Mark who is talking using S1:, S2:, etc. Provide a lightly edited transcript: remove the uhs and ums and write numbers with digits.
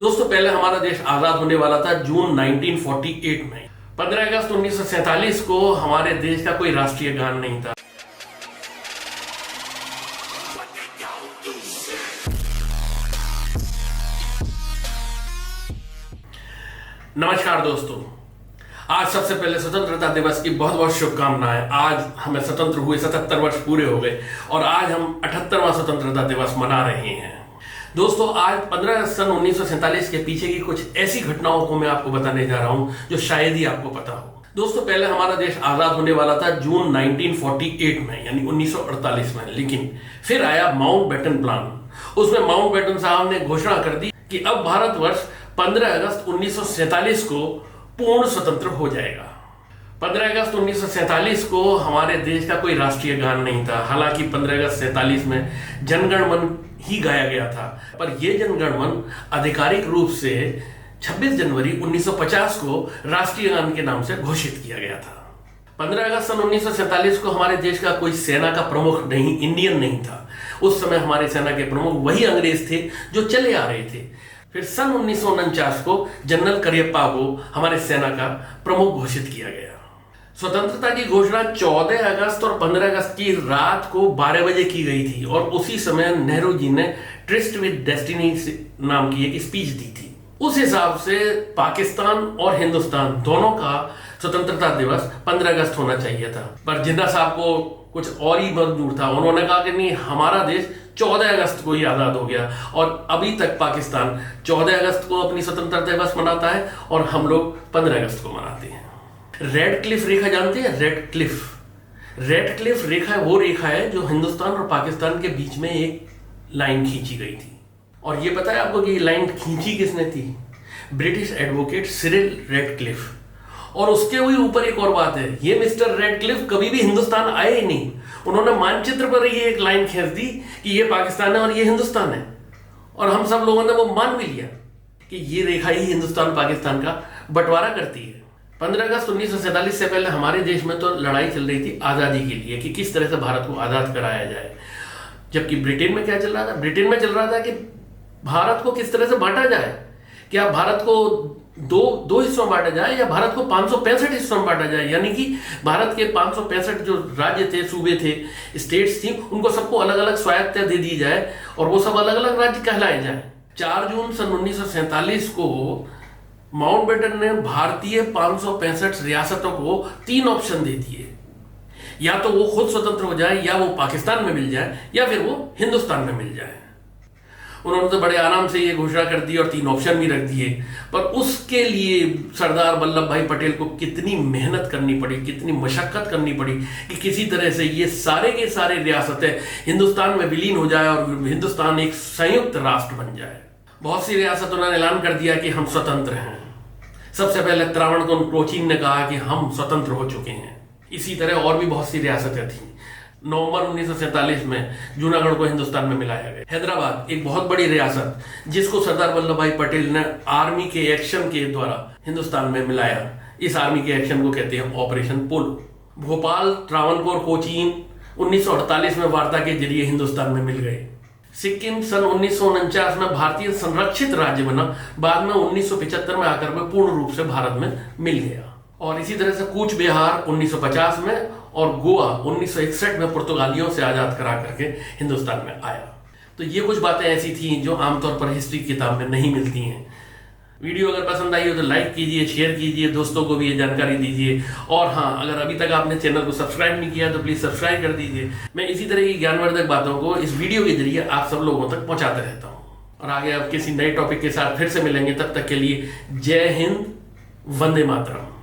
S1: दोस्तों पहले हमारा देश आजाद होने वाला था जून 1948 में। 15 अगस्त 1947 को हमारे देश का कोई राष्ट्रीय गान नहीं था। नमस्कार दोस्तों, आज सबसे पहले स्वतंत्रता दिवस की बहुत बहुत शुभकामनाएं। आज हमें स्वतंत्र हुए 77 वर्ष पूरे हो गए और आज हम 78वां स्वतंत्रता दिवस मना रहे हैं। दोस्तों आज 15 सन 1947 के पीछे की कुछ ऐसी घटनाओं को मैं आपको बताने जा रहा हूं जो शायद ही आपको पता हो। दोस्तों पहले हमारा देश आजाद होने वाला था जून 1948 में, यानी 1948 में, लेकिन फिर आया माउंटबेटन प्लान। उसमें माउंटबेटन साहब ने घोषणा कर दी कि अब भारतवर्ष 15 अगस्त 1947 को पूर्ण स्वतंत्र हो जाएगा। 15 अगस्त 1947 को हमारे देश का कोई राष्ट्रीय गान नहीं था। हालांकि 15 अगस्त 47 में जनगण मन ही गाया गया था, पर यह जनगण मन आधिकारिक रूप से 26 जनवरी 1950 को राष्ट्रीय गान के नाम से घोषित किया गया था। 15 अगस्त सन 1947 को हमारे देश का कोई सेना का प्रमुख नहीं, इंडियन नहीं था। उस समय हमारे सेना के प्रमुख वही अंग्रेज थे जो चले आ रहे थे। फिर सन 1949 को जनरल करियप्पा को हमारे सेना का प्रमुख घोषित किया गया। स्वतंत्रता की घोषणा 14 अगस्त और 15 अगस्त की रात को 12 बजे की गई थी और उसी समय नेहरू जी ने ट्रिस्ट विद डेस्टिनी नाम की एक स्पीच दी थी। उस हिसाब से पाकिस्तान और हिंदुस्तान दोनों का स्वतंत्रता दिवस 15 अगस्त होना चाहिए था, पर जिन्ना साहब को कुछ और ही मंजूर था। उन्होंने कहा कि नहीं, हमारा देश 14 अगस्त को ही आजाद हो गया और अभी तक पाकिस्तान 14 अगस्त को अपनी स्वतंत्रता दिवस मनाता है और हम लोग 15 अगस्त को मनाते हैं। रेड क्लिफ रेखा जानते हैं? रेड क्लिफ रेखा वो रेखा है जो हिंदुस्तान और पाकिस्तान के बीच में एक लाइन खींची गई थी। और ये पता है आपको कि ये लाइन खींची किसने थी? British advocate Cyril Radcliffe. और उसके भी ऊपर एक और बात है, ये मिस्टर रेडक्लिफ कभी भी हिंदुस्तान आए ही नहीं। उन्होंने मानचित्र पर ये एक लाइन खींच दी कि ये पाकिस्तान है और ये हिंदुस्तान है, और हम सब लोगों ने वो मान भी लिया कि ये रेखा ही हिंदुस्तान पाकिस्तान का बंटवारा करती है। 15 अगस्त 1947 से पहले हमारे देश में तो लड़ाई चल रही थी आज़ादी के लिए कि किस तरह से भारत को आज़ाद कराया जाए। जबकि ब्रिटेन में क्या चल रहा था? ब्रिटेन में चल रहा था कि भारत को किस तरह से बांटा जाए। क्या भारत को दो हिस्सों में बांटा जाए या भारत को 565 हिस्सों में बांटा जाए, यानी कि भारत के 565 जो राज्य थे, सूबे थे, स्टेट्स थी, उनको सबको अलग अलग स्वायत्तता दे दी जाए और वो सब अलग अलग राज्य कहलाए जाए। 4 जून सन 1947 को माउंटबेटन ने भारतीय 565 रियासतों को 3 ऑप्शन दे दिए, या तो वो खुद स्वतंत्र हो जाए, या वो पाकिस्तान में मिल जाए, या फिर वो हिंदुस्तान में मिल जाए। उन्होंने तो बड़े आराम से ये घोषणा कर दी और 3 ऑप्शन भी रख दिए, पर उसके लिए सरदार वल्लभ भाई पटेल को कितनी मेहनत करनी पड़ी, कितनी मशक्कत करनी पड़ी कि किसी तरह से ये सारे के सारे रियासतें हिंदुस्तान में विलीन हो जाए और हिंदुस्तान एक संयुक्त राष्ट्र बन जाए। बहुत सी रियासतों ने ऐलान कर दिया कि हम स्वतंत्र हैं। सबसे पहले त्रावणकोर कोचीन ने कहा कि हम स्वतंत्र हो चुके हैं। इसी तरह और भी बहुत सी रियासतें थीं। नवंबर 1947 में जूनागढ़ को हिंदुस्तान में मिलाया गया। हैदराबाद एक बहुत बड़ी रियासत, जिसको सरदार वल्लभ भाई पटेल ने आर्मी के एक्शन के द्वारा हिंदुस्तान में मिलाया। इस आर्मी के एक्शन को कहते हैं ऑपरेशन पोलो। भोपाल, त्रावणकोर, कोचीन 1948 में वार्ता के जरिए हिंदुस्तान में मिल गए। सिक्किम सन 1949 में भारतीय संरक्षित राज्य बना, बाद में 1975 में आकर वह पूर्ण रूप से भारत में मिल गया। और इसी तरह से कूच बिहार 1950 में और गोवा 1961 में पुर्तगालियों से आजाद करा करके हिंदुस्तान में आया। तो ये कुछ बातें ऐसी थी जो आमतौर पर हिस्ट्री किताब में नहीं मिलती हैं। वीडियो अगर पसंद आई हो तो लाइक कीजिए, शेयर कीजिए, दोस्तों को भी ये जानकारी दीजिए। और हाँ, अगर अभी तक आपने चैनल को सब्सक्राइब नहीं किया तो प्लीज़ सब्सक्राइब कर दीजिए। मैं इसी तरह की ज्ञानवर्धक बातों को इस वीडियो के जरिए आप सब लोगों तक पहुंचाते रहता हूँ। और आगे आप किसी नए टॉपिक के साथ फिर से मिलेंगे। तब तक के लिए जय हिंद, वंदे मातरम।